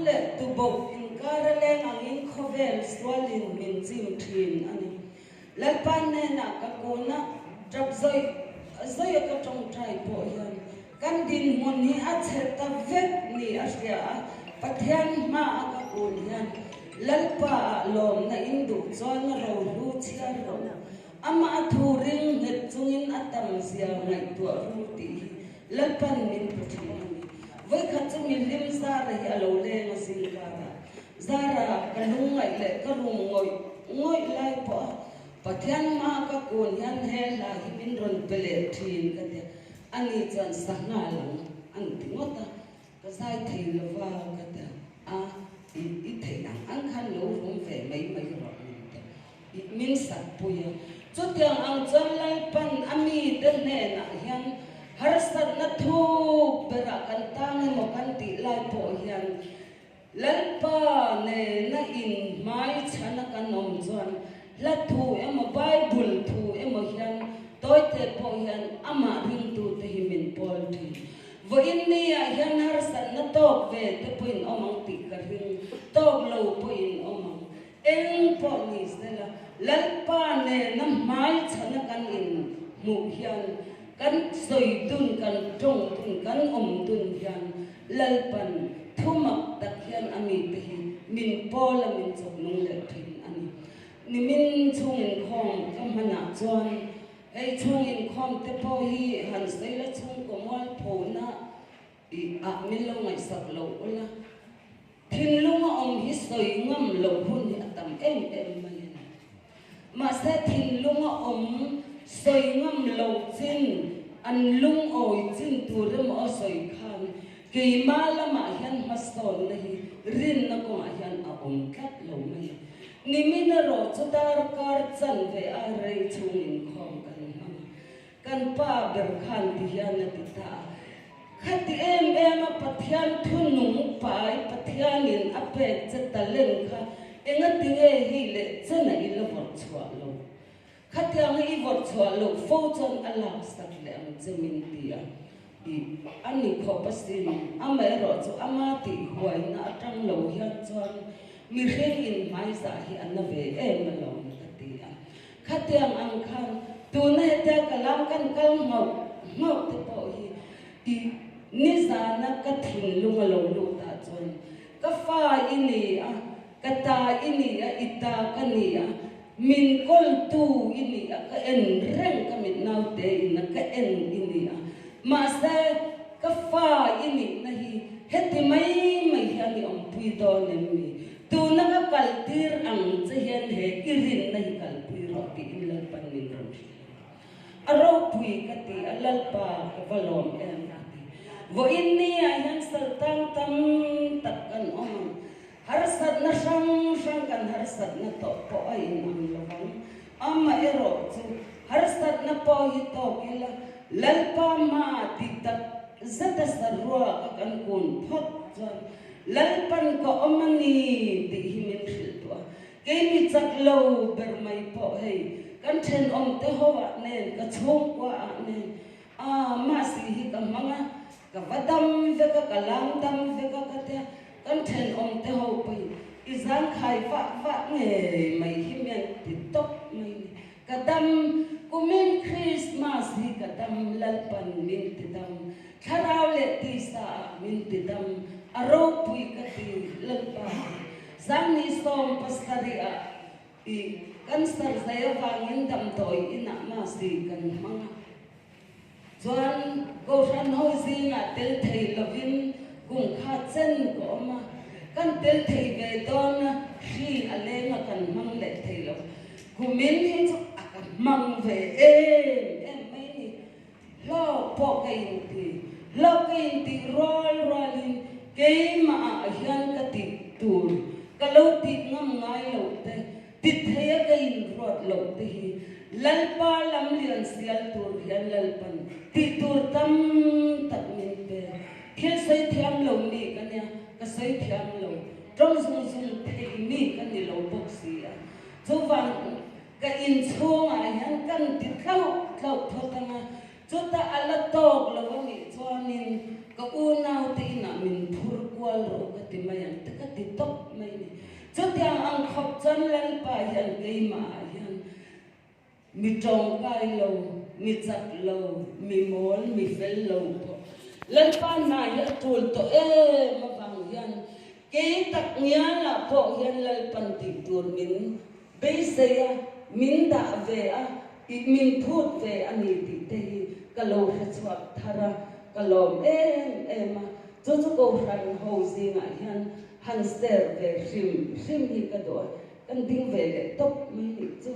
le tu bo in karale ang in khovel swalin min jim thin ani lalpan ne na ka kona trap zoi ka tong trai po yan kan din mon hi a cheta vet ni asya pathian ma ka kun yan lalpa lom na indu chon ro lu chia ro ama thuring het chungin atam sia ngai tu ru ti lalpan min puthi với khát cho mình lim ra rồi à lâu lên mà xin ra ra cái lung lại lệ cái lung ngồi lại bỏ và thiên ma các con nhân hay là mình run bể thiên cái đấy anh ấy chân sáng ngà lắm anh tiếng ngót ta cái sai thầy là vào cái đấy ít thầy nặng anh khăn lâu không về mấy rồi mình sạch bùi cho tiếng anh chân lại pan ami đến nè nặng hiền harsat na thu berakan tangan mo kanti lai po hian lalpa ne na in mai chana kanom chuan la thu emo bible thu emo hian toite po hian ama ring tu te himin pol thi vo in ni a hian harsat na tok ve te poin omang ti ka ring tok lo poin omang eng po ni sela lalpa ne na mai chana kan in mu hian kan soi tun kan trong tun kan tun hian lalpan thumak tak hian ami te hi min pola min chok nung le thin ani ni min chungin khom kam hana chuan ei chungin khom te po hi han sei la chung ko mol phona min lo ngai sak lo ola thin lunga hi soi ngam lo hun hi atam em mani ma se thin lunga soi ngam lo chin an lung oi chin turam o soi khan ke mala ma hian maston nahi rin na ko hian a kat lo mai ni min ro chudar kar chan ve a rei chungin khom kan pa ber khan ti hian na ti ta khati em a pathian thunung pai pathianin a pe chetalen kha enga tinge hi le chana i lo vor chwa lo khatyang i vor chwa lo fo chon ala sak le am chemin tia I ani kho pasin ama ro chu ama ti huai na atang lo hian chon mi khen in mai za hi an na ve em lo na tia khatyang ang khan tu na te kalam kan kal ngau te po hi ni za na ka thin lunga lo lu ta chon ka fa ini ka ta ini ita ka ni min kol tu ini ka en reng ka min nau te in ka en ini ma sa ka fa ini nahi heti mai hani om pui do ne mi tu na ka kaltir ang che hian he irin nahi kalpui ro ti in lal pan min ro aro pui ka ti alal pa ka valom em vo inni ayan saltang tam takkan harsat na sang kan harsat na to po ay nang lawang ama ero chu harsat na po ito kila lalpa ma titak zata sarwa kan kun phot jan lalpan ko omani ti himin khiltwa kemi chaklo ber mai po hey kan then te howa nen ka chung kwa nen ma si hi ka manga ka vadam ve ka kalam dam ve ka te kan then te ho pai izan khai va nge mai himian ti top mai kadam kumin Christmas hi kadam lalpan min ti dam kharau le ti sa min ti dam aro pui ka ti lalpa zamni som pastaria I kan sar zaya wangin dam toy ina ma si kan manga chuan go ran hoi zinga tel thei lovin gung kha chen ko ma kan tel thei ve don hi alenga kan mang le thei lo kumin hi chu akan mang ve em mai ni lo po kain ti rolin ke ma hian ka ti tur ka lo ti ngam ngai lo te ti thei ka in rot lo te hi lalpa lam lian sial tur hian lalpan ti tur tam tak min pe thil sei thiam lo ni ka nya ka sei thiam lo trong sung thei mi ka ni lo bok sia chu wang ka in chunga hian kan ti thau thotanga chu ta ala tok lo ni chuanin ka u nau te na min phur kwal ro ka ti mayan lal pa hian keima hian mi tong kai lo mi chak lo mi mol mi fel lo po lal pa na ya tul to ma bang hian ke tak nya la po hian lal pan ti tur min be se ya min da ve a min phut ve ani ti te kalo hachwak thara kalom ema chu ko ran ho zinga hian han ster ve rim hi ka do kan ding ve le top mai ni chu